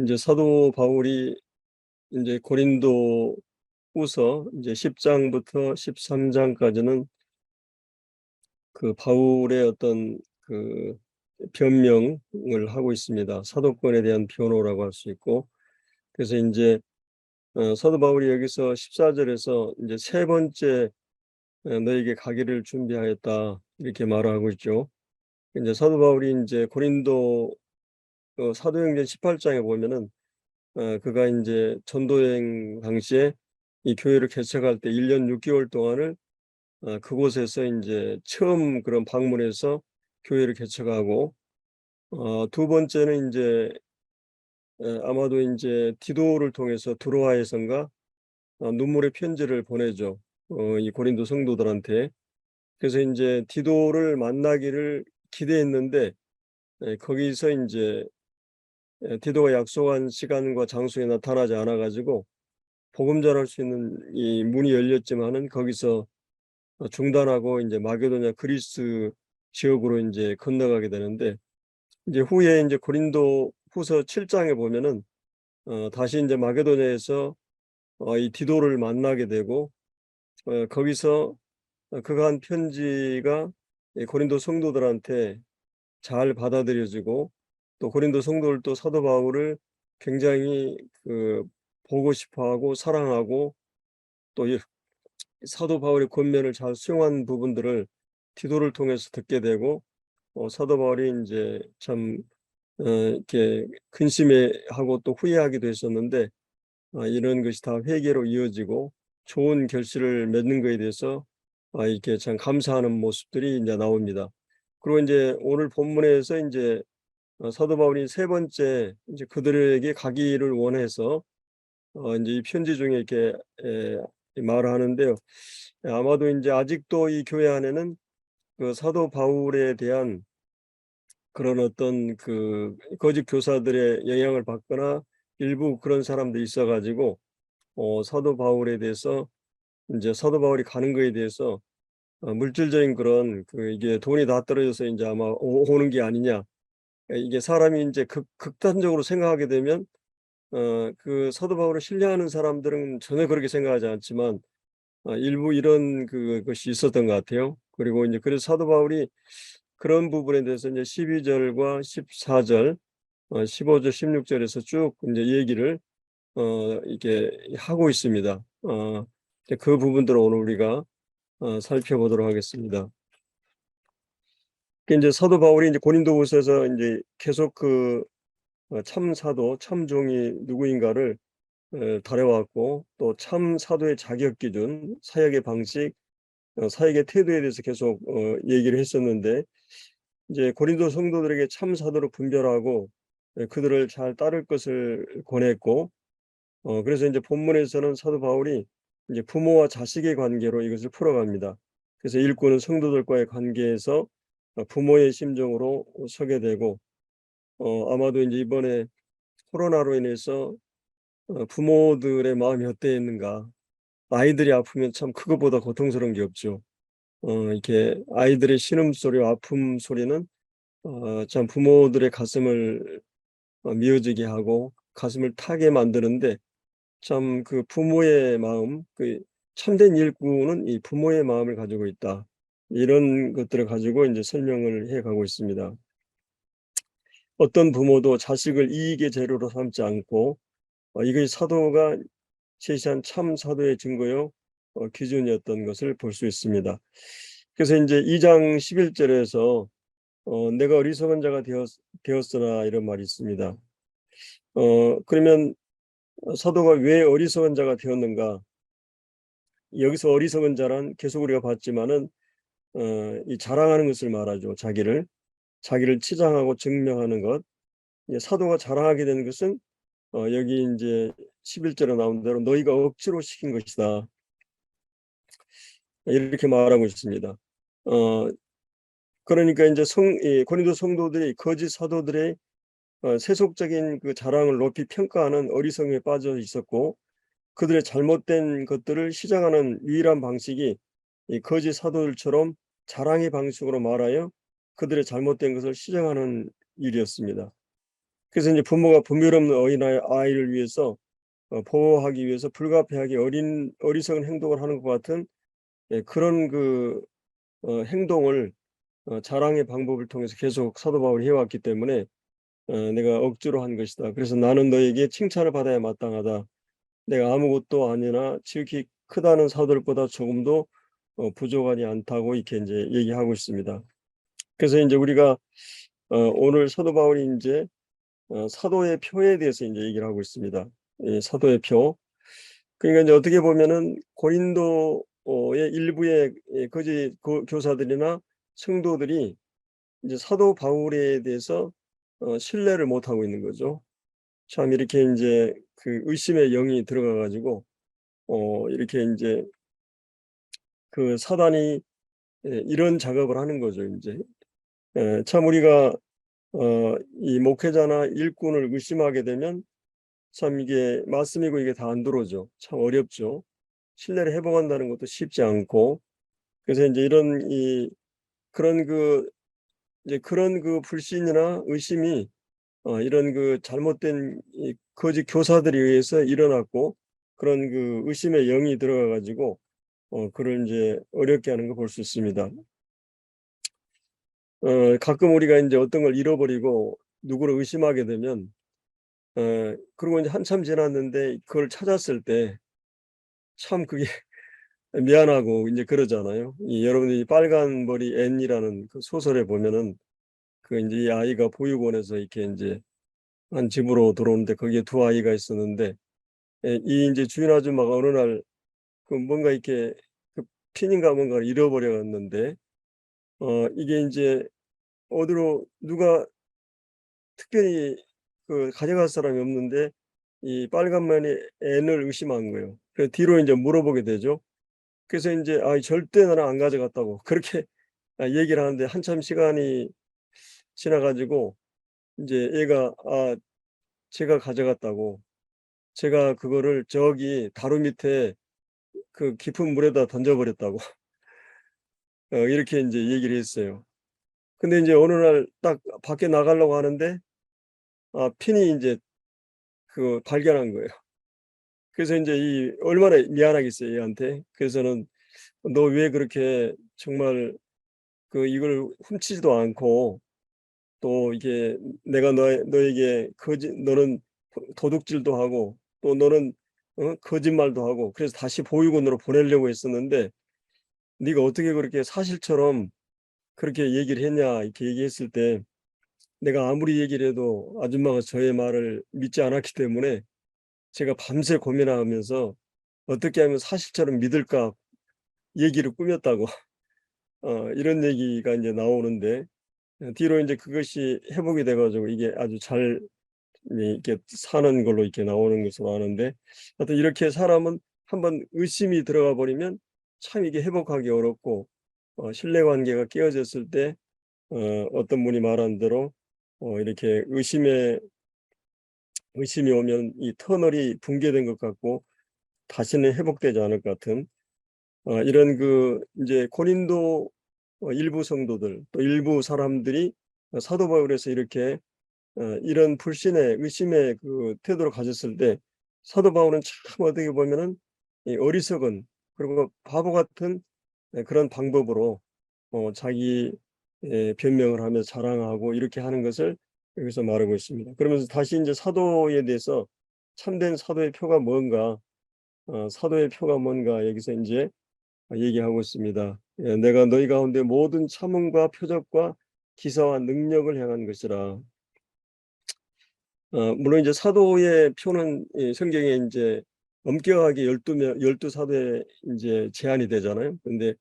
이제 사도 바울이 이제 고린도 후서 이제 10장부터 13장까지는 그 바울의 어떤 그 변명을 하고 있습니다. 사도권에 대한 변호라고 할 수 있고. 그래서 이제 사도 바울이 여기서 14절에서 이제 세 번째 너에게 가기를 준비하였다 이렇게 말을 하고 있죠. 이제 사도 바울이 이제 고린도 사도행전 18장에 보면은 그가 이제 전도여행 당시에 이 교회를 개척할 때 1년 6개월 동안을 그곳에서 이제 처음 그런 방문해서 교회를 개척하고, 두 번째는 이제 아마도 이제 디도를 통해서 드로아에선가 눈물의 편지를 보내죠. 이 고린도 성도들한테. 그래서 이제 디도를 만나기를 기대했는데, 거기서 이제 디도가 약속한 시간과 장소에 나타나지 않아 가지고 복음 전할 수 있는 이 문이 열렸지만은 거기서 중단하고 이제 마게도냐 그리스 지역으로 이제 건너가게 되는데, 이제 후에 이제 고린도후서 7장에 보면은 다시 이제 마게도냐에서 이 디도를 만나게 되고, 거기서 그가 한 편지가 이 고린도 성도들한테 잘 받아들여지고, 또 고린도 성도들도 사도 바울을 굉장히 보고 싶어하고 사랑하고, 또 사도 바울의 권면을 잘 수용한 부분들을 디도를 통해서 듣게 되고, 사도 바울이 이제 참 이렇게 근심해하고 또 후회하기도 했었는데, 이런 것이 다 회개로 이어지고 좋은 결실을 맺는 것에 대해서 이렇게 참 감사하는 모습들이 이제 나옵니다. 그리고 이제 오늘 본문에서 이제 사도 바울이 세 번째 이제 그들에게 가기를 원해서 이제 이 편지 중에 이렇게 말을 하는데요. 아마도 이제 아직도 이 교회 안에는 그 사도 바울에 대한 그런 어떤 거짓 교사들의 영향을 받거나 일부 그런 사람들이 있어 가지고 사도 바울에 대해서 이제 사도 바울이 가는 거에 대해서 물질적인 그런 이게 돈이 다 떨어져서 이제 아마 오는 게 아니냐. 이게 사람이 이제 극단적으로 생각하게 되면 사도 바울을 신뢰하는 사람들은 전혀 그렇게 생각하지 않지만 일부 이런 것이 있었던 것 같아요. 그리고 이제 그래서 사도 바울이 그런 부분에 대해서 이제 12절과 14절, 15절, 16절에서 쭉 이제 얘기를 이렇게 하고 있습니다. 이제 그 부분들을 오늘 우리가 살펴보도록 하겠습니다. 이제 사도 바울이 이제 고린도후서에서 이제 계속 참 사도, 참 종이 누구인가를 다뤄왔고, 또 참 사도의 자격 기준, 사역의 방식, 사역의 태도에 대해서 계속 얘기를 했었는데, 이제 고린도 성도들에게 참 사도로 분별하고 그들을 잘 따를 것을 권했고, 그래서 이제 본문에서는 사도 바울이 이제 부모와 자식의 관계로 이것을 풀어갑니다. 그래서 일꾼은 성도들과의 관계에서 부모의 심정으로 서게 되고, 아마도 이제 이번에 코로나로 인해서 부모들의 마음이 어땠는가. 아이들이 아프면 참 그것보다 고통스러운 게 없죠. 이렇게 아이들의 신음소리와 아픔 소리는 참 부모들의 가슴을 미어지게 하고 가슴을 타게 만드는데, 참 부모의 마음, 참된 일꾼은 이 부모의 마음을 가지고 있다. 이런 것들을 가지고 이제 설명을 해 가고 있습니다. 어떤 부모도 자식을 이익의 재료로 삼지 않고, 이것이 사도가 제시한 참 사도의 증거요 기준이었던 것을 볼 수 있습니다. 그래서 이제 2장 11절에서 "내가 어리석은 자가 되었으나" 이런 말이 있습니다. 그러면 사도가 왜 어리석은 자가 되었는가? 여기서 어리석은 자란 계속 우리가 봤지만은 이 자랑하는 것을 말하죠. 자기를 치장하고 증명하는 것. 이제 사도가 자랑하게 된 것은 여기 인제 11절에 나온 대로 "너희가 억지로 시킨 것이다." 이렇게 말하고 있습니다. 어 그러니까 인제 이 고린도 성도들이 거짓 사도들의 세속적인 자랑을 높이 평가하는 어리석음에 빠져 있었고, 그들의 잘못된 것들을 시정하는 유일한 방식이 이 거짓 사도들처럼 자랑의 방식으로 말하여 그들의 잘못된 것을 시정하는 일이었습니다. 그래서 이제 부모가 분별없는 아이를 위해서 보호하기 위해서 불가피하게 어리석은 행동을 하는 것 같은 그런 행동을 자랑의 방법을 통해서 계속 사도 바울이 해왔기 때문에 내가 억지로 한 것이다. 그래서 나는 너에게 칭찬을 받아야 마땅하다. 내가 아무것도 아니나 지극히 크다는 사도들보다 조금도 부족하지 않다고 이렇게 이제 얘기하고 있습니다. 그래서 이제 우리가 오늘 사도 바울이 이제 사도의 표에 대해서 이제 얘기를 하고 있습니다. 이 사도의 표. 그러니까 이제 어떻게 보면은 고린도의 일부의 거짓 교사들이나 성도들이 이제 사도 바울에 대해서 신뢰를 못 하고 있는 거죠. 참 이렇게 인제 그 의심의 영이 들어가 가지고 이렇게 인제 그 사단이 이런 작업을 하는 거죠 인제. 참 우리가 이 목회자나 일꾼을 의심하게 되면 참 이게 말씀이고 이게 다 안 들어오죠. 참 어렵죠. 신뢰를 회복한다는 것도 쉽지 않고 그래서 인제 이런 그런 이제 그런 불신이나 의심이 이런 잘못된 이 거짓 교사들에 의해서 일어났고 그런 의심의 영이 들어가 가지고 그를 인제 어렵게 하는 거 볼 수 있습니다. 가끔 우리가 인제 어떤 걸 잃어버리고 누구를 의심하게 되면 그러고 인제 한참 지났는데 그걸 찾았을 때 참 그게 미안하고 인제 그러잖아요. 여러분들이 빨간 머리 앤이라는 그 소설에 보면은 인제 이 아이가 보육원에서 이렇게 인제 한 집으로 들어오는데 거기에 두 아이가 있었는데 이 인제 주인 아줌마가 어느 날 뭔가 이렇게 핀인가 뭔가를 잃어버려 갔는데 이게 인제 어디로 누가 특별히 가져갈 사람이 없는데 이 빨간머리 앤을 의심한 거예요. 그래서 뒤로 인제 물어보게 되죠. 그래서 인제 "아이 절대 나는 안 가져갔다."고 그렇게 얘기를 하는데 한참 시간이 지나 가지고 인제 얘가 제가 가져갔다고. 제가 그거를 저기 다루 밑에 깊은 물에다 던져 버렸다고 이렇게 인제 얘기를 했어요. 근데 인제 어느 날 딱 밖에 나가려고 하는데 핀이 인제 발견한 거예요. 그래서 인제 얼마나 미안하겠어요 얘한테. 그래서는 "너 왜 그렇게 정말 이걸 훔치지도 않고 또 이게 내가 너에게 너는 도둑질도 하고 또 너는 거짓말도 하고 그래서 다시 보육원으로 보내려고 했었는데 네가 어떻게 그렇게 사실처럼 그렇게 얘기를 했냐." 이렇게 얘기했을 때 내가 아무리 얘기를 해도 아줌마가 저의 말을 믿지 않았기 때문에 제가 밤새 고민하면서 어떻게 하면 사실처럼 믿을까 얘기를 꾸몄다고 이런 얘기가 이제 나오는데 뒤로 인제 그것이 회복이 돼 가지고 이게 아주 잘 이렇게 사는 걸로 이렇게 나오는 것으로 아는데 하여튼 이렇게 사람은 한번 의심이 들어가 버리면 참 이게 회복하기 어렵고 신뢰관계가 깨어졌을 때 어떤 분이 말한 대로 이렇게 의심이 오면 이 터널이 붕괴된 것 같고 다시는 회복되지 않을 것 같은 이런 인제 고린도 일부 성도들 또 일부 사람들이 사도 바울에서 이렇게 이런 불신의 의심의 태도를 가졌을 때 사도 바울은 참 어떻게 보면은 이 어리석은 그리고 바보 같은 그런 방법으로 자기 변명을 하면서 자랑하고 이렇게 하는 것을 여기서 말하고 있습니다. 그러면서 다시 인제 사도에 대해서 참된 사도의 표가 뭔가 사도의 표가 뭔가 여기서 인제 얘기하고 있습니다. "내가 너희 가운데 모든 참음과 표적과 기사와 능력을 행한 것이라." 물론 이제 사도의 표는 성경에 인제 엄격하게 12 사도에 인제 제한이 되잖아요. 근데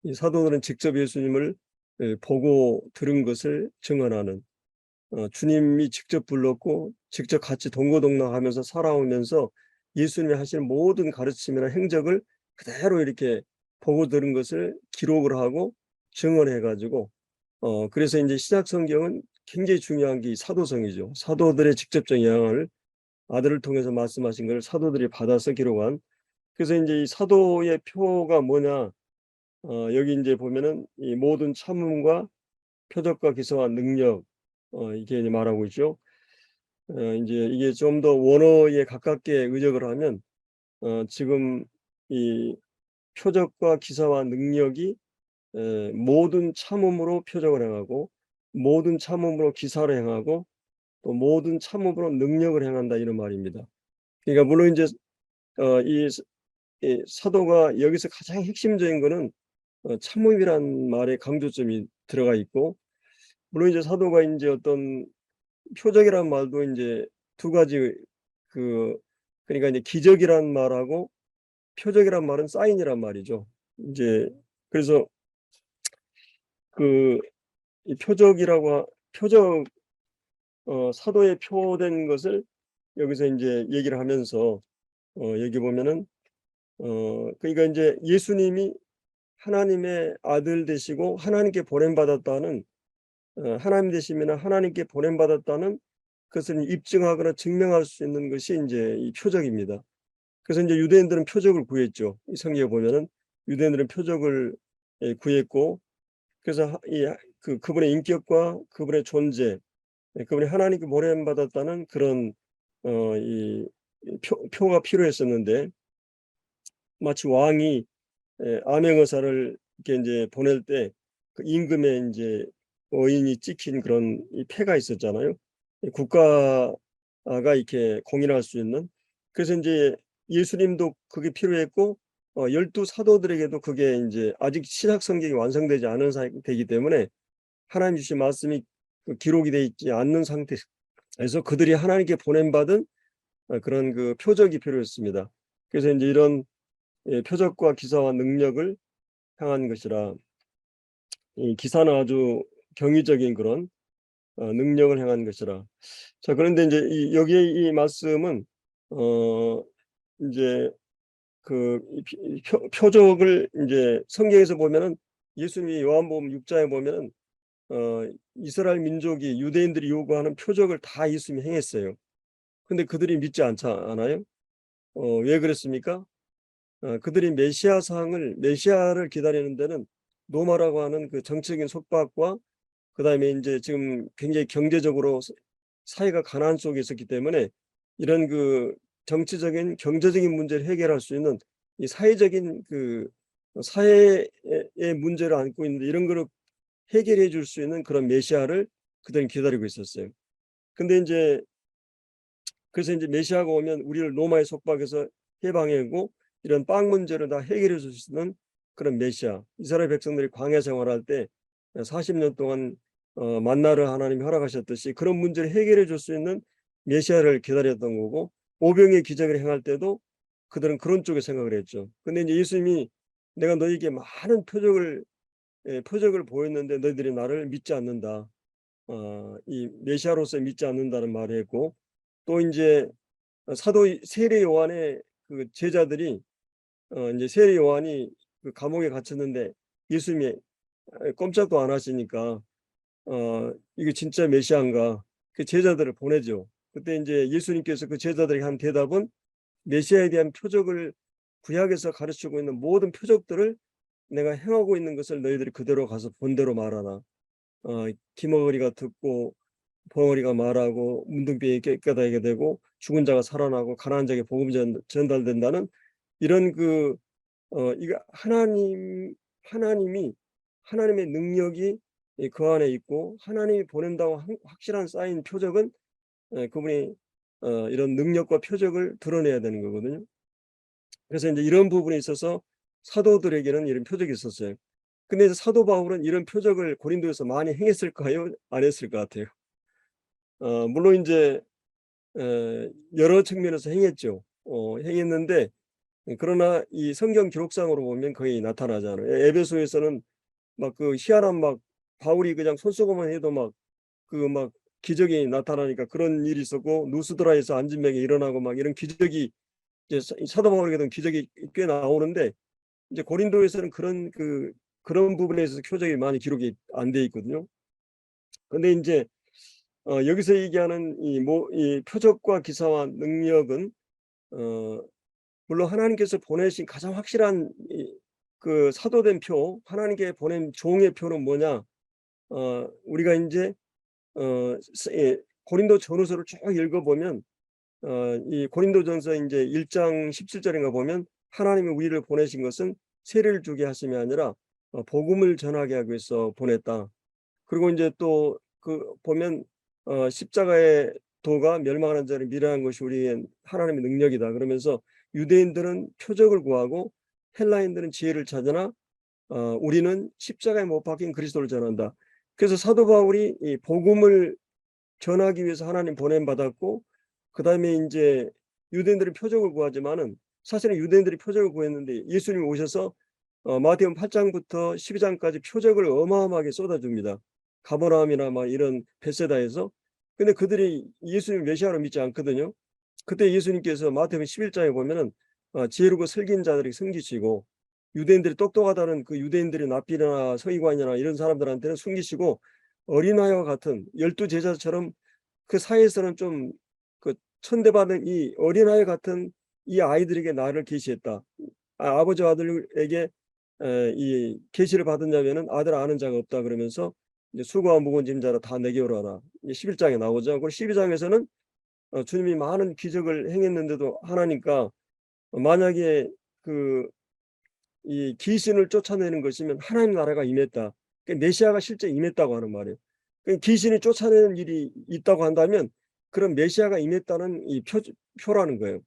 이 사도들은 직접 예수님을 보고 들은 것을 증언하는 주님이 직접 불렀고 직접 같이 동거동락하면서 살아오면서 예수님이 하신 모든 가르침이나 행적을 그대로 이렇게 보고 들은 것을 기록을 하고 증언해 가지고 그래서 인제 신약 성경은 굉장히 중요한 게 이 사도성이죠. 사도들의 직접적 영향을 아들을 통해서 말씀하신 걸 사도들이 받아서 기록한 그래서 인제 이 사도의 표가 뭐냐 여기 인제 보면은 이 모든 참음과 표적과 기사와 능력 이게 이제 말하고 있죠. 인제 이게 좀 더 원어에 가깝게 의역을 하면 지금 이 표적과 기사와 능력이 모든 참음으로 표적을 행하고 모든 참음으로 기사를 행하고 또 모든 참음으로 능력을 행한다 이런 말입니다. 그러니까 물론 인제 이 사도가 여기서 가장 핵심적인 거는 참음이란 말에 강조점이 들어가 있고 물론 이제 사도가 인제 어떤 표적이란 말도 인제 두 가지 그 그러니까 이제 기적이란 말하고 표적이란 말은 사인이란 말이죠. 인제 그래서 그 이 표적이라고 표적 사도에 표된 것을 여기서 인제 얘기를 하면서 여기 보면은 그러니까 인제 예수님이 하나님의 아들 되시고 하나님께 보냄 받았다는 하나님 되심이나 하나님께 보냄 받았다는 그것을 입증하거나 증명할 수 있는 것이 인제 이 표적입니다. 그래서 인제 유대인들은 표적을 구했죠. 이 성경에 보면은 유대인들은 표적을 구했고 그래서 그분의 인격과 그분의 존재 그분이 하나님께 보냄 받았다는 그런 이 표가 필요했었는데 마치 왕이 암행어사를 이렇게 인제 보낼 때 그 임금의 인제 어인이 찍힌 그런 이 패가 있었잖아요. 이 국가가 이렇게 공인할 수 있는. 그래서 인제 예수님도 그게 필요했고 12 사도들에게도 그게 인제 아직 신약 성경이 완성되지 않은 상태이기 때문에 하나님 주신 말씀이 기록이 돼 있지 않는 상태에서 그들이 하나님께 보냄받은 그런 그 표적이 필요했습니다. 그래서 인제 이런 표적과 기사와 능력을 향한 것이라 이 기사는 아주 경이적인 그런 능력을 행한 것이라. 자 그런데 인제 여기에 이 말씀은 어 인제 이 표적을 인제 성경에서 보면은 예수님이 요한복음 6 장에 보면은 이스라엘 민족이 유대인들이 요구하는 표적을 다 예수님이 행했어요. 근데 그들이 믿지 않지 않아요? 왜 그랬습니까? 그들이 메시아를 기다리는 데는 노마라고 하는 그 정치적인 속박과 그다음에 인제 지금 굉장히 경제적으로 사회가 가난 속에 있었기 때문에 이런 그 정치적인 경제적인 문제를 해결할 수 있는 이 사회적인 사회의 문제를 안고 있는데 이런 거를 해결해 줄 수 있는 그런 메시아를 그들은 기다리고 있었어요. 근데 인제 그래서 인제 메시아가 오면 우리를 로마의 속박에서 해방하고 이런 빵 문제를 다 해결해 줄 수 있는 그런 메시아. 이스라엘 백성들이 광야 생활할 때 40년 동안 만나를 하나님이 허락하셨듯이 그런 문제를 해결해 줄 수 있는 메시아를 기다렸던 거고 오병이의 기적을 행할 때도 그들은 그런 쪽에 생각을 했죠. 근데 인제 예수님이 "내가 너희에게 많은 표적을 보였는데 너희들이 나를 믿지 않는다." 이 메시아로서 믿지 않는다는 말을 했고 또 인제 사도 세례 요한의 그 제자들이 인제 세례 요한이 그 감옥에 갇혔는데 예수님이 꼼짝도 안 하시니까 '이게 진짜 메시아인가.' 그 제자들을 보내죠. 그때 인제 예수님께서 그 제자들에게 한 대답은 "메시아에 대한 표적을 구약에서 가르치고 있는 모든 표적들을 내가 행하고 있는 것을 너희들이 그대로 가서 본 대로 말하라. 기머거리가 듣고 벙어리가 말하고 문둥병이 깨끗하게 되고 죽은 자가 살아나고 가난한 자에게 복음이 전달된다는 이런 이거 하나님이 하나님의 능력이 그 안에 있고 하나님이 보낸다고 확실한 쌓인 표적은 그분이 이런 능력과 표적을 드러내야 되는 거거든요. 그래서 인제 이런 부분에 있어서 사도들에게는 이런 표적이 있었어요. 근데 이제 사도 바울은 이런 표적을 고린도에서 많이 행했을까요? 안 했을 것 같아요. 물론 인제 여러 측면에서 행했죠. 행했는데 그러나 이 성경 기록상으로 보면 거의 나타나지 않아요. 에베소에서는 막 희한한 바울이 그냥 손수건만 해도 막 기적이 나타나니까 그런 일이 있었고 누스드라에서 안진병이 일어나고 막 이런 기적이 이제 사도 바울에게는 기적이 꽤 나오는데 이제 고린도에서는 그런 부분에 있어서 표적이 많이 기록이 안 돼 있거든요. 근데 인제 여기서 얘기하는 이 표적과 기사와 능력은 어 물론 하나님께서 보내신 가장 확실한 사도된 표, 하나님께 보낸 종의 표는 뭐냐? 우리가 인제 어 스 예 고린도 전후서를 쭉 읽어보면 이 고린도전서 이제 1장 17절인가 보면 하나님이 우리를 보내신 것은 세례를 주게 하심이 아니라 복음을 전하게 하기 위해서 보냈다. 그리고 이제 또 그 보면 십자가의 도가 멸망하는 자를 미련한 것이 우리의 하나님의 능력이다. 그러면서 유대인들은 표적을 구하고 헬라인들은 지혜를 찾으나 우리는 십자가에 못 박힌 그리스도를 전한다. 그래서 사도 바울이 이 복음을 전하기 위해서 하나님 보냄 받았고, 그다음에 이제 유대인들이 표적을 구하지만은 사실은 유대인들이 표적을 구했는데 예수님이 오셔서 마태복음 8장부터 12장까지 표적을 어마어마하게 쏟아줍니다. 가버나움이나 막 이런 벳세다에서. 근데 그들이 예수님 메시아로 믿지 않거든요. 그때 예수님께서 마태복음 11장에 보면은 지혜롭고 슬긴 자들이 섬기시고, 유대인들이 똑똑하다는 그 유대인들이 납비나 서기관이나 이런 사람들한테는 숨기시고, 어린아이와 같은 12제자처럼 그 사이에서는 좀 그 천대받은 이 어린아이 같은 이 아이들에게 나를 계시했다. 아버지와 아들에게 이 계시를 받은 자면은 아들 아는 자가 없다. 그러면서 이제 수고와 무거운 짐 자라 다 내게 오라라. 11장에 나오죠. 그리고 12장에서는 주님이 많은 기적을 행했는데도 하나니까 만약에 그 이 귀신을 쫓아내는 것이면 하나님 나라가 임했다. 그러니까 메시아가 실제 임했다고 하는 말이에요. 귀신이 쫓아내는 일이 있다고 한다면 그런 메시아가 임했다는 이 표라는 거예요.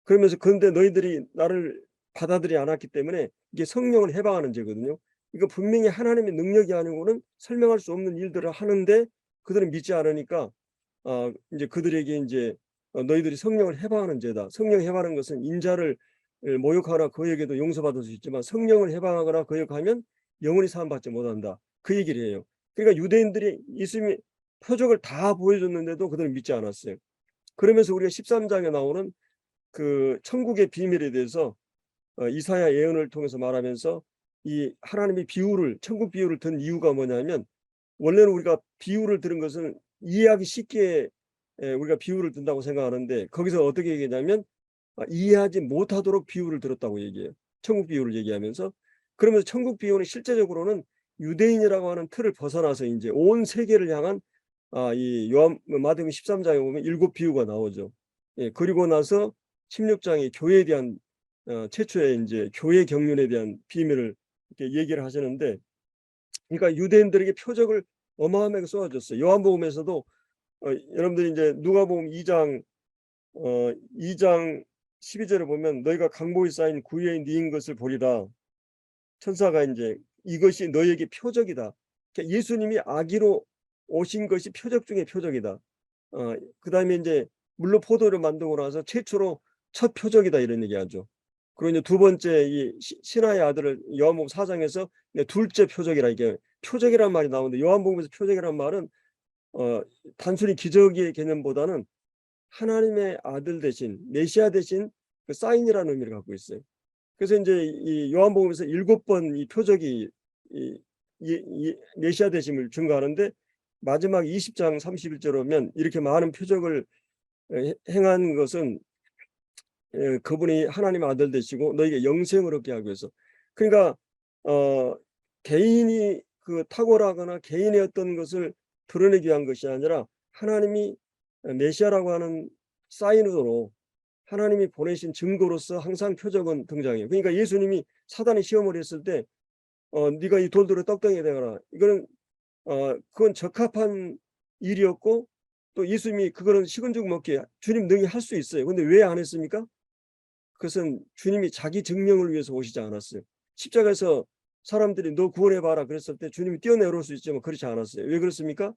그러면서 그런데 너희들이 나를 받아들이지 않았기 때문에 이게 성령을 해방하는 죄거든요. 이거 분명히 하나님의 능력이 아니고는 설명할 수 없는 일들을 하는데 그들은 믿지 않으니까 이제 그들에게 이제 너희들이 성령을 해방하는 죄다. 성령 해방하는 것은 인자를 모욕하거나 거역해도 용서받을 수 있지만 성령을 해방하거나 거역하면 영원히 사함받지 못한다. 그 얘기를 해요. 그러니까 유대인들이 예수님이 표적을 다 보여줬는데도 그들은 믿지 않았어요. 그러면서 우리가 13장에 나오는 그 천국의 비밀에 대해서 이사야 예언을 통해서 말하면서 이 하나님이 비유를 천국 비유를 든 이유가 뭐냐면, 원래는 우리가 비유를 들은 것은 이해하기 쉽게 우리가 비유를 든다고 생각하는데 거기서 어떻게 얘기하냐면 이해하지 못하도록 비유를 들었다고 얘기해요. 천국 비유를 얘기하면서. 그러면서 천국 비유는 실제적으로는 유대인이라고 하는 틀을 벗어나서 이제 온 세계를 향한 이 마태복음 13장에 보면 7 비유가 나오죠. 예, 그리고 나서 16장에 교회에 대한 최초의 이제 교회 경륜에 대한 비밀을 이렇게 얘기를 하시는데, 그러니까 유대인들에게 표적을 어마어마하게 쏟아졌어요. 요한복음에서도 여러분들이 이제 누가복음 2장 12절에 보면 너희가 강보에 쌓인 구유에 네인 것을 보리라. 천사가 이제 이것이 너희에게 표적이다. 그러니까 예수님이 아기로 오신 것이 표적 중에 표적이다. 그다음에 이제 물로 포도를 만들고 나서 최초로 첫 표적이다 이런 얘기하죠. 그리고 이제 두 번째 이 신하의 아들을 요한복음 4장에서 둘째 표적이라, 이게 표적이란 말이 나오는데 요한복음에서 표적이란 말은 단순히 기적의 개념보다는 하나님의 아들 대신 메시아 대신 그 사인이라는 의미를 갖고 있어요. 그래서 이제 이 요한복음에서 7번 이 표적이 이 메시아 되심을 증거하는데 마지막 20장 31절에 오면 이렇게 많은 표적을 행한 것은 그분이 하나님의 아들 되시고 너에게 영생을 얻게 하기 위해서. 그러니까 개인이 그 탁월하거나 개인의 어떤 것을 드러내기 위한 것이 아니라 하나님이 메시아라고 하는 사인으로 하나님이 보내신 증거로서 항상 표적은 등장해요. 그러니까 예수님이 사단이 시험을 했을 때 네가 이 돌들을 떡덩이에 대거라, 이거는 그건 적합한 일이었고, 또 예수님이 그거는 식은 죽 먹기 주님 능히 할 수 있어요. 근데 왜 안 했습니까? 그것은 주님이 자기 증명을 위해서 오시지 않았어요. 십자가에서 사람들이 너 구원해 봐라 그랬을 때 주님이 뛰어내려올 수 있지만 그렇지 않았어요. 왜 그렇습니까?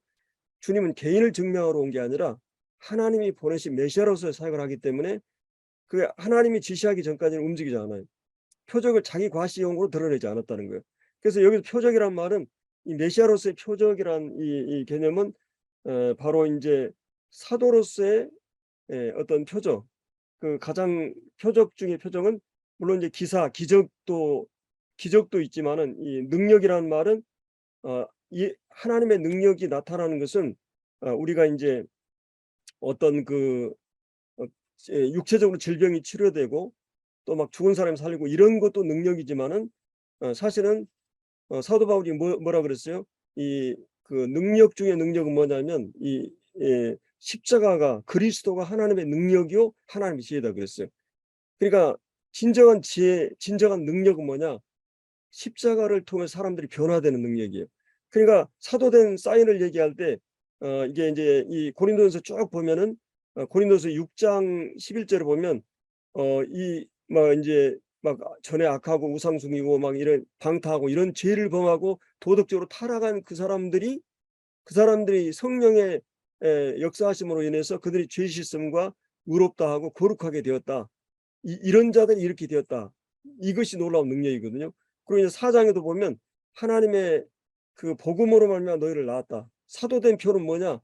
주님은 개인을 증명하러 온 게 아니라 하나님이 보내신 메시아로서의 사역을 하기 때문에 그 하나님이 지시하기 전까지는 움직이지 않아요. 표적을 자기 과시용으로 드러내지 않았다는 거예요. 그래서 여기서 표적이란 말은 이 메시아로서의 표적이란 이 개념은 바로 이제 사도로서의 어떤 표적, 그 가장 표적 중의 표적은 물론 이제 기사, 기적도 있지만은 이 능력이라는 말은 이 하나님의 능력이 나타나는 것은 우리가 이제 어떤 그 육체적으로 질병이 치료되고 또 막 죽은 사람 살리고 이런 것도 능력이지만은 사실은 사도 바울이 뭐라 그랬어요? 이 그 능력 중의 능력은 뭐냐면 이 십자가가 그리스도가 하나님의 능력이요 하나님의 지혜다 그랬어요. 그러니까 진정한 지혜, 진정한 능력은 뭐냐? 십자가를 통해 사람들이 변화되는 능력이에요. 그러니까 사도된 사인을 얘기할 때 이게 이제 이 고린도전서 쭉 보면은 고린도서 6장 11절을 보면 이 막 이제 막 전에 악하고 우상 숭이고 막 이런 방탕하고 이런 죄를 범하고 도덕적으로 타락한 그 사람들이 성령의 역사하심으로 인해서 그들이 죄 씻음과 의롭다 하고 거룩하게 되었다. 이런 자들이 이렇게 되었다. 이것이 놀라운 능력이거든요. 그리고 이제 4장에도 보면 하나님의 그 복음으로 말미암아 너희를 낳았다. 사도된 표는 뭐냐?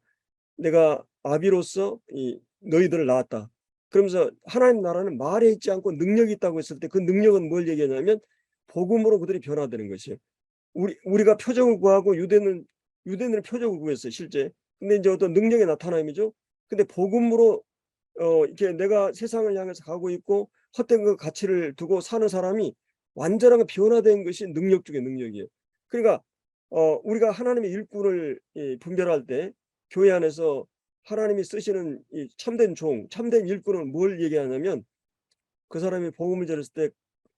내가 아비로서 이 너희들을 낳았다. 그러면서 하나님 나라는 말에 있지 않고 능력이 있다고 했을 때 그 능력은 뭘 얘기하냐면 복음으로 그들이 변화되는 것이에요. 우리가 표적을 구하고 유대인은 표적을 구했어요, 실제. 근데 이제 어떤 능력의 나타남이죠. 근데 복음으로 이렇게 내가 세상을 향해서 가고 있고 헛된 그 가치를 두고 사는 사람이 완전하게 변화된 것이 능력 중의 능력이에요. 그러니까 우리가 하나님의 일꾼을 분별할 때 교회 안에서 하나님이 쓰시는 이 참된 일꾼은 뭘 얘기하냐면 그 사람이 복음을 전했을 때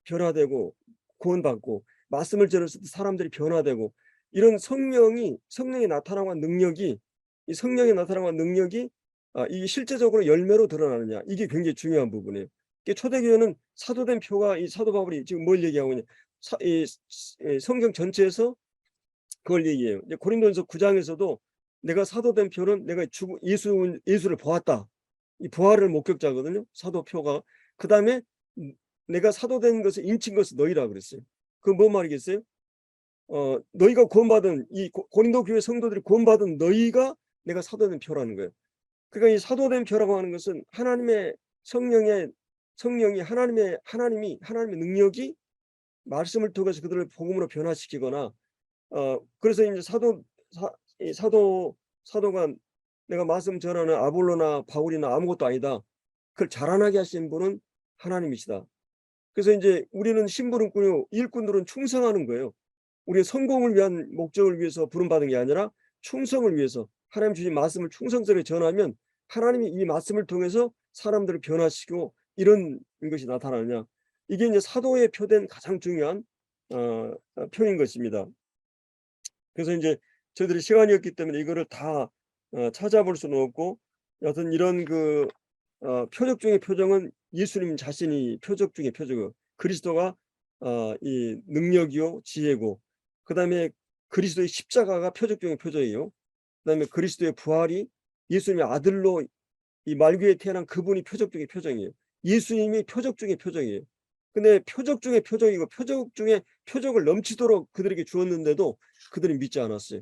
변화되고 구원받고 말씀을 전했을 때 사람들이 변화되고 이런 성령이 나타나는 능력이 이 성령이 나타나는 능력이 이게 실제적으로 열매로 드러나느냐 이게 굉장히 중요한 부분이에요. 초대교회는 사도된 표가 이 사도 바울이 지금 뭘 얘기하고 있냐 성경 전체에서 그걸 얘기해요. 이제 고린도전서 9장에서도 내가 사도된 표는 내가 예수를 보았다. 이 부활을 목격자거든요. 사도표가. 그다음에 내가 사도된 것을 인친 것은 너희라 그랬어요. 그 뭔 말이겠어요? 너희가 구원받은 이 고린도 교회 성도들이 구원받은 너희가 내가 사도된 표라는 거예요. 그러니까 이 사도된 표라고 하는 것은 하나님의 성령이 하나님의 능력이 말씀을 통해서 그들을 복음으로 변화시키거나 그래서 이제 사도가 내가 말씀 전하는 아볼로나 바울이나 아무것도 아니다. 그걸 자라나게 하신 분은 하나님이시다. 그래서 이제 우리는 심부름꾼이고 일꾼들은 충성하는 거예요. 우리의 성공을 위한 목적을 위해서 부름받은 게 아니라 충성을 위해서 하나님 주신 말씀을 충성스럽게 전하면 하나님이 이 말씀을 통해서 사람들을 변화시키고 이런 것이 나타나느냐. 이게 이제 사도에 표된 가장 중요한 표인 것입니다. 그래서 이제 저희들이 시간이 없기 때문에 이거를 다 찾아볼 수는 없고 여하튼 이런 그 표적 중의 표적은 예수님 자신이 표적 중의 표적이고 그리스도가 이 능력이요 지혜고 그다음에 그리스도의 십자가가 표적 중의 표적이에요. 그다음에 그리스도의 부활이 예수님의 아들로 이 말귀에 태어난 그분이 표적 중의 표적이에요. 예수님이 표적 중의 표적이에요. 근데 표적 중의 표적이고 표적 중에 표적을 넘치도록 그들에게 주었는데도 그들이 믿지 않았어요.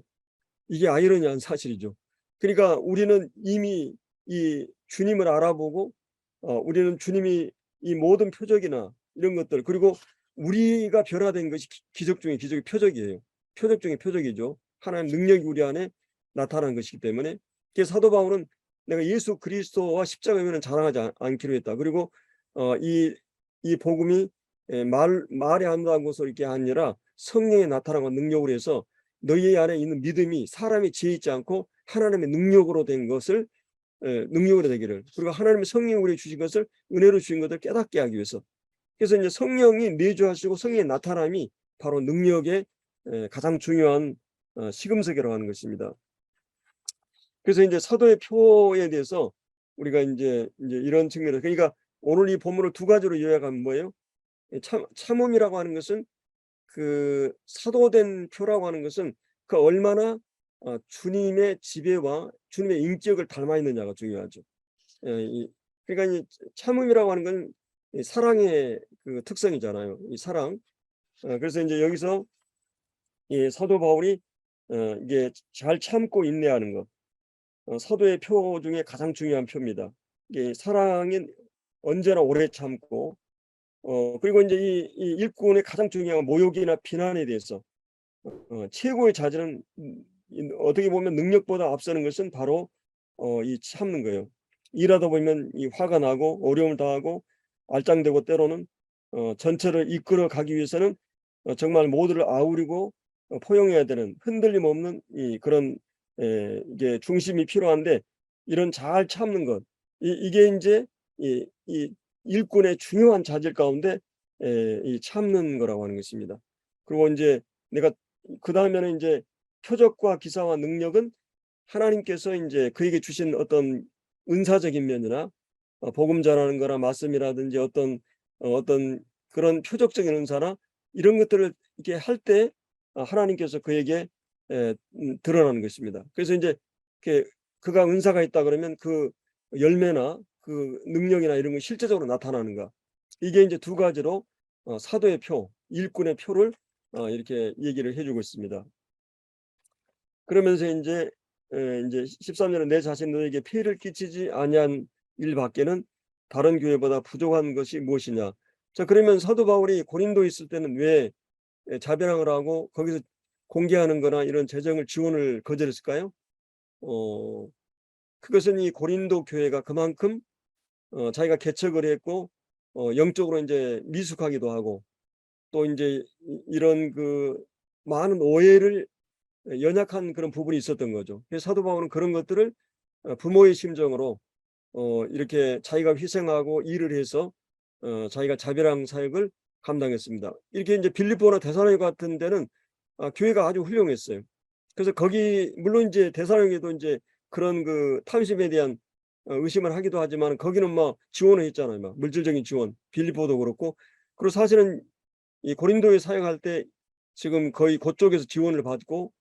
이게 아이러니한 사실이죠. 그러니까 우리는 이미 이 주님을 알아보고 우리는 주님이 이 모든 표적이나 이런 것들 그리고 우리가 변화된 것이 기적 중의 기적의 표적이에요. 표적 중의 표적이죠. 하나님 능력이 우리 안에 나타난 것이기 때문에 그래서 사도 바울은 내가 예수 그리스도와 십자가 외에는 자랑하지 않기로 했다. 그리고 이 복음이 말에 한다는 것으로 이렇게 아니라 성령에 나타나는 능력으로 해서 너희 안에 있는 믿음이 사람의 지혜 있지 않고 하나님의 능력으로 된 것을 능력으로 되기를 그리고 하나님의 성령이 우리에게 주신 것을 은혜로 주신 것을 깨닫게 하기 위해서 그래서 이제 성령이 내주하시고 성령의 나타남이 바로 능력의 가장 중요한 시금석이라고 하는 것입니다. 그래서 이제 사도의 표에 대해서 우리가 이제 이런 측면에서 그러니까 오늘 이 본문을 두 가지로 요약하면 뭐예요? 참음이라고 하는 것은 그 사도된 표라고 하는 것은 그 얼마나 주님의 지배와 주님의 인격을 닮아 있느냐가 중요하죠. 그러니까 이 참음이라고 하는 건 사랑의 그 특성이잖아요. 이 사랑. 그래서 이제 여기서 이 사도 바울이 이게 잘 참고 인내하는 것. 사도의 표 중에 가장 중요한 표입니다. 이게 사랑은 언제나 오래 참고 그리고 이제 이 일꾼의 가장 중요한 모욕이나 비난에 대해서 최고의 자질은 어떻게 보면 능력보다 앞서는 것은 바로 이 참는 거예요. 일하다 보면 이 화가 나고 어려움을 당하고 알짱되고 때로는 전체를 이끌어 가기 위해서는 정말 모두를 아우르고 포용해야 되는 흔들림 없는 이 그런 이게 중심이 필요한데 이런 잘 참는 것, 이게 이제 이 일꾼의 중요한 자질 가운데 이 참는 거라고 하는 것입니다. 그리고 이제 내가 그다음에는 이제 표적과 기사와 능력은 하나님께서 이제 그에게 주신 어떤 은사적인 면이나 복음 전하는 거나 말씀이라든지 어떤 그런 표적적인 은사나 이런 것들을 이렇게 할 때 하나님께서 그에게 드러나는 것입니다. 그래서 이제 이렇게 그가 은사가 있다 그러면 그 열매나 그 능력이나 이런 건 실제적으로 나타나는가. 이게 이제 두 가지로 사도의 표, 일꾼의 표를 이렇게 얘기를 해 주고 있습니다. 그러면서 인제 인제 13절은 "내 자신 너에게 피해를 끼치지 아니한 일 밖에는 다른 교회보다 부족한 것이 무엇이냐." 자, 그러면 사도 바울이 고린도에 있을 때는 왜 자별항을 하고 거기서 공개하는 거나 이런 재정을 지원을 거절했을까요? 어 그것은 이 고린도 교회가 그만큼 자기가 개척을 했고 영적으로 인제 미숙하기도 하고 또 인제 이런 그 많은 오해를 연약한 그런 부분이 있었던 거죠. 그래서 사도 바울은 그런 것들을 부모의 심정으로 이렇게 자기가 희생하고 일을 해서 자기가 자별항 사역을 감당했습니다. 이렇게 이제 빌립보나 데살로니가 같은 데는 교회가 아주 훌륭했어요. 그래서 거기 물론 이제 데살로니가도 인제 그런 그 탐심에 대한 의심을 하기도 하지만 거기는 막 지원을 했잖아요. 막 물질적인 지원. 빌립보도 그렇고. 그리고 사실은 이 고린도에 사역할 때 지금 거의 그쪽에서 지원을 받고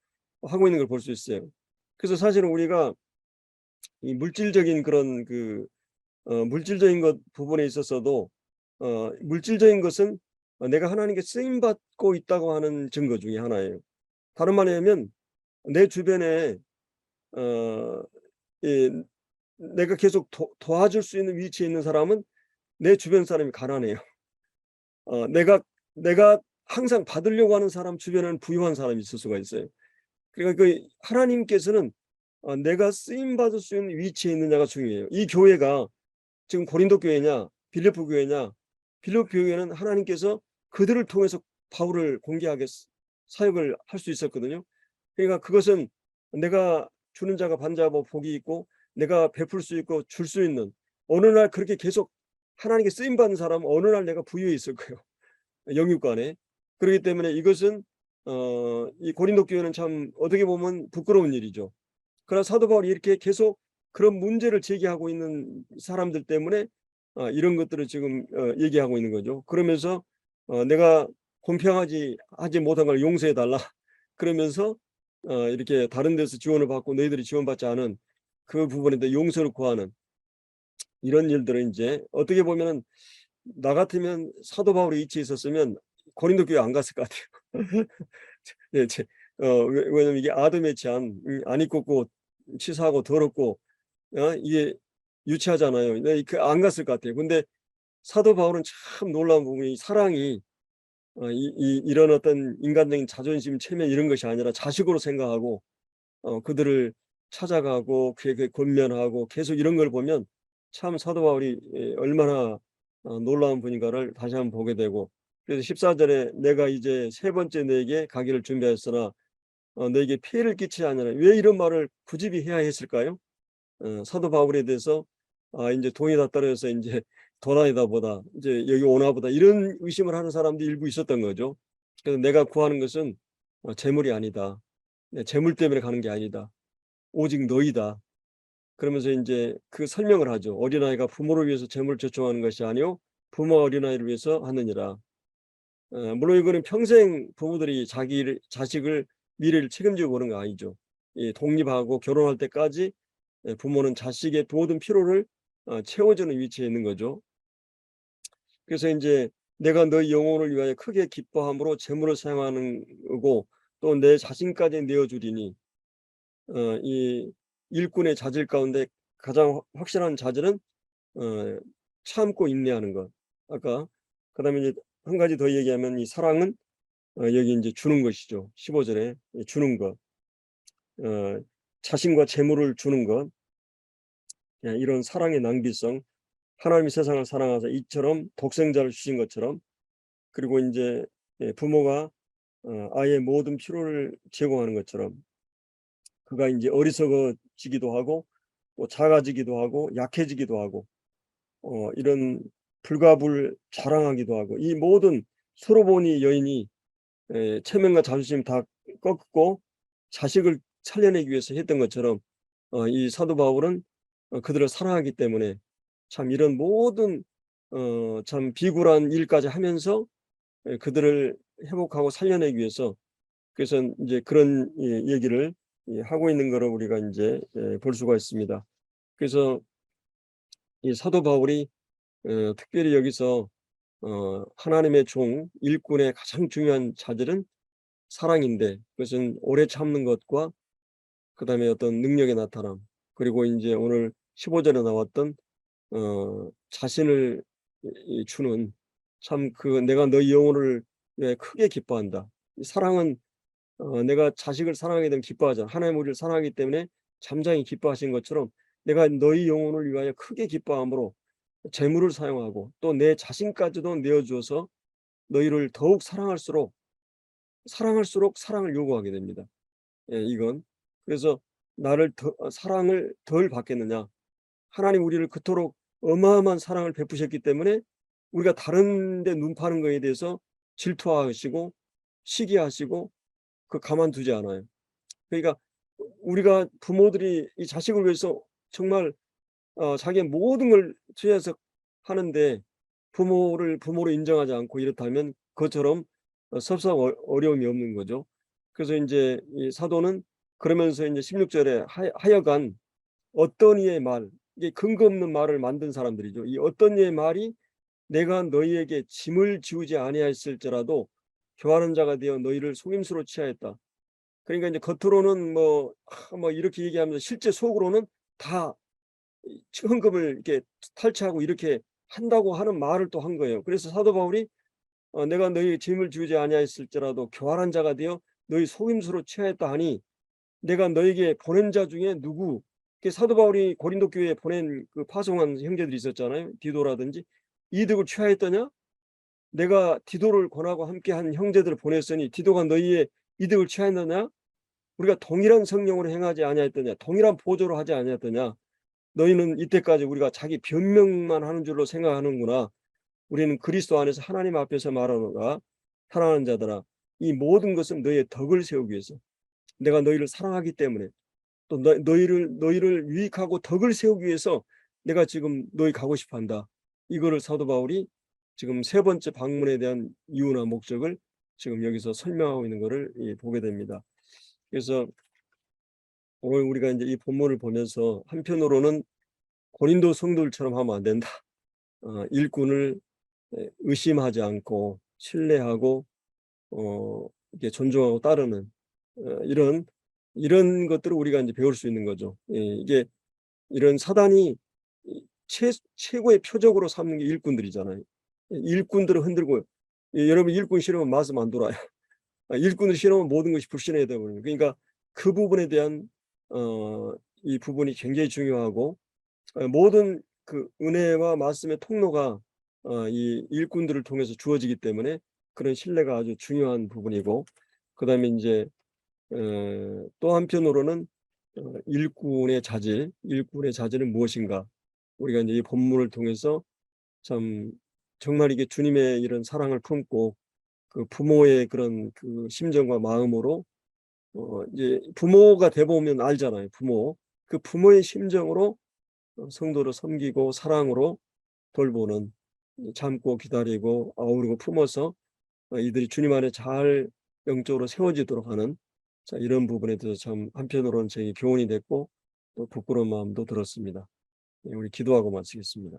하고 있는 걸 볼 수 있어요. 그래서 사실은 우리가 이 물질적인 그런 그 물질적인 것 부분에 있어서도 물질적인 것은 내가 하나님께 쓰임 받고 있다고 하는 증거 중에 하나예요. 다른 말로 하면 내 주변에 어 이 내가 계속 도와줄 수 있는 위치에 있는 사람은 내 주변 사람이 가난해요. 내가 항상 받으려고 하는 사람 주변에는 부유한 사람이 있을 수가 있어요. 그러니까 그 하나님께서는 내가 쓰임 받을 수 있는 위치에 있느냐가 중요해요. 이 교회가 지금 고린도 교회냐 빌립보 교회냐, 빌립보 교회는 하나님께서 그들을 통해서 바울을 공개하게 사역을 할 수 있었거든요. 그러니까 그것은 내가 주는 자가 반자하고 복이 있고 내가 베풀 수 있고 줄 수 있는, 어느 날 그렇게 계속 하나님께 쓰임 받는 사람은 어느 날 내가 부유해 있을 거예요. 영육간에. 그렇기 때문에 이것은 이 고린도 교회는 참 어떻게 보면 부끄러운 일이죠. 그러나 사도 바울이 이렇게 계속 그런 문제를 제기하고 있는 사람들 때문에 이런 것들을 지금 얘기하고 있는 거죠. 그러면서 "내가 공평하지 하지 못한 걸 용서해 달라." 그러면서 이렇게 다른 데서 지원을 받고 너희들이 지원받지 않은 그 부분에 대해 용서를 구하는 이런 일들은 인제 어떻게 보면은 나 같으면 사도 바울의 위치에 있었으면 고린도 교회 안 갔을 것 같아요. 예, 왜냐면 이게 아담의 치안, 안 입고 치사하고 더럽고 이게 유치하잖아요. 네, 안 갔을 것 같아요. 근데 사도 바울은 참 놀라운 부분이 사랑이 이런 어떤 인간적인 자존심, 체면 이런 것이 아니라 자식으로 생각하고 그들을 찾아가고 그에게 권면하고 계속 이런 걸 보면 참 사도 바울이 얼마나 놀라운 분인가를 다시 한번 보게 되고, 그래서 14절에 "내가 이제 세 번째 너에게 가기를 준비하였으나 너에게 피해를 끼치지 아니하라." 왜 이런 말을 굳이 해야 했을까요? 사도 바울에 대해서 인제 돈이 다 떨어져서 인제 '도단이다 보다. 이제 여기 오나 보다.' 이런 의심을 하는 사람도 일부 있었던 거죠. 그래서 "내가 구하는 것은 재물이 아니다. 내 재물 때문에 가는 게 아니다. 오직 너희다." 그러면서 인제 그 설명을 하죠. "어린아이가 부모를 위해서 재물을 저축하는 것이 아니요 부모가 어린아이를 위해서 하느니라." 물론 이거는 평생 부모들이 자식을 미래를 책임지고 그런 거 아니죠. 이 독립하고 결혼할 때까지 부모는 자식의 모든 필요를 채워주는 위치에 있는 거죠. 그래서 인제 "내가 너희 영혼을 위하여 크게 기뻐함으로 재물을 사용하는 거고 또 내 자신까지 내어 주리니." 이 일꾼의 자질 가운데 가장 확실한 자질은 어 참고 인내하는 것. 아까 그다음에 이제 한 가지 더 얘기하면 이 사랑은 여기 인제 주는 것이죠. 15 절에 주는 것. 어 자신과 재물을 주는 것. 이런 사랑의 낭비성. 하나님이 세상을 사랑하사 이처럼 독생자를 주신 것처럼, 그리고 인제 부모가 아이의 모든 필요를 제공하는 것처럼 그가 인제 어리석어지기도 하고 또 작아지기도 하고 약해지기도 하고 이런 불갑을 자랑하기도 하고 이 모든 서로 보니 여인이 체면과 자존심 다 꺾고 자식을 살려내기 위해서 했던 것처럼 이 사도 바울은 그들을 사랑하기 때문에 참 이런 모든 참 비굴한 일까지 하면서 그들을 회복하고 살려내기 위해서 그래서 이제 그런 얘기를 하고 있는 거를 우리가 이제 볼 수가 있습니다. 그래서 이 사도 바울이 특별히 여기서 하나님의 종 일꾼의 가장 중요한 자질은 사랑인데 그것은 오래 참는 것과 그다음에 어떤 능력의 나타남 그리고 이제 오늘 15절에 나왔던 자신을 주는 참 내가 너희 영혼을 위해 크게 기뻐한다. 이 사랑은 내가 자식을 사랑하게 되면 기뻐하잖아. 하나님 우리를 사랑하기 때문에 잠잠히 기뻐하신 것처럼 내가 너희 영혼을 위하여 크게 기뻐함으로 재물을 사용하고 또 내 자신까지도 내어 주어서 너희를 더욱 사랑할수록 사랑을 요구하게 됩니다. 이건 그래서 나를 사랑을 덜 받겠느냐. 하나님 우리를 그토록 어마어마한 사랑을 베푸셨기 때문에 우리가 다른 데 눈 파는 거에 대해서 질투하시고 시기하시고 가만두지 않아요. 그러니까 우리가 부모들이 이 자식을 위해서 정말 자기의 모든 걸 투여해서 하는데 부모를 부모로 인정하지 않고 이렇다면 그것처럼 섭섭한 어려움이 없는 거죠. 그래서 인제 이 사도는 그러면서 인제 16 절에 하여간 어떤 이의 말 이게 근거 없는 말을 만든 사람들이죠. 이 어떤 이의 말이 내가 너희에게 짐을 지우지 아니하였을지라도 교하는 자가 되어 너희를 속임수로 취하였다. 그러니까 이제 겉으로는 뭐 이렇게 얘기하면서 실제 속으로는 다 헌금을 이렇게 탈취하고 이렇게 한다고 하는 말을 또 한 거예요. 그래서 사도 바울이 내가 너희 짐을 지우지 아니하였을지라도 교활한 자가 되어 너희 속임수로 취하였다 하니 내가 너에게 보낸 자 중에 누구 사도 바울이 고린도 교회에 보낸 파송한 형제들이 있었잖아요. 디도라든지 이득을 취하였더냐? 내가 디도를 권하고 함께한 형제들을 보냈으니 디도가 너희의 이득을 취하였느냐? 우리가 동일한 성령으로 행하지 아니하였더냐? 동일한 보조로 하지 아니하였더냐? 너희는 이때까지 우리가 자기 변명만 하는 줄로 생각하는구나. 우리는 그리스도 안에서 하나님 앞에서 말하노라. 사랑하는 자들아 이 모든 것은 너희의 덕을 세우기 위해서 내가 너희를 사랑하기 때문에 또 너희를 유익하고 덕을 세우기 위해서 내가 지금 너희 가고 싶어 한다. 이거를 사도 바울이 지금 세 번째 방문에 대한 이유나 목적을 지금 여기서 설명하고 있는 것을 보게 됩니다. 그래서 오늘 우리가 이제 이 본문을 보면서 한편으로는 고린도 성도들처럼 하면 안 된다. 일꾼을 의심하지 않고 신뢰하고 이렇게 존중하고 따르는 이런 것들을 우리가 이제 배울 수 있는 거죠. 이게 이런 사단이 최고의 표적으로 삼는 게 일꾼들이잖아요. 일꾼들을 흔들고 여러분 일꾼 싫으면 말씀 안 돌아요. 일꾼을 싫으면 모든 것이 불신해야 되거든요. 그러니까 그 부분에 대한 이 부분이 굉장히 중요하고 모든 은혜와 말씀의 통로가 이 일꾼들을 통해서 주어지기 때문에 그런 신뢰가 아주 중요한 부분이고 그다음에 이제 또 한편으로는 일꾼의 자질은 무엇인가? 우리가 이제 이 본문을 통해서 참 정말 이게 주님의 이런 사랑을 품고 부모의 그런 심정과 마음으로 이제 부모가 돼 보면 알잖아요. 부모의 심정으로 성도를 섬기고 사랑으로 돌보는 참고 기다리고 아우르고 품어서 이들이 주님 안에 잘 영적으로 세워지도록 하는 이런 부분에 대해서 참 한편으로는 저에게 교훈이 됐고 또 부끄러운 마음도 들었습니다. 우리 기도하고 마치겠습니다.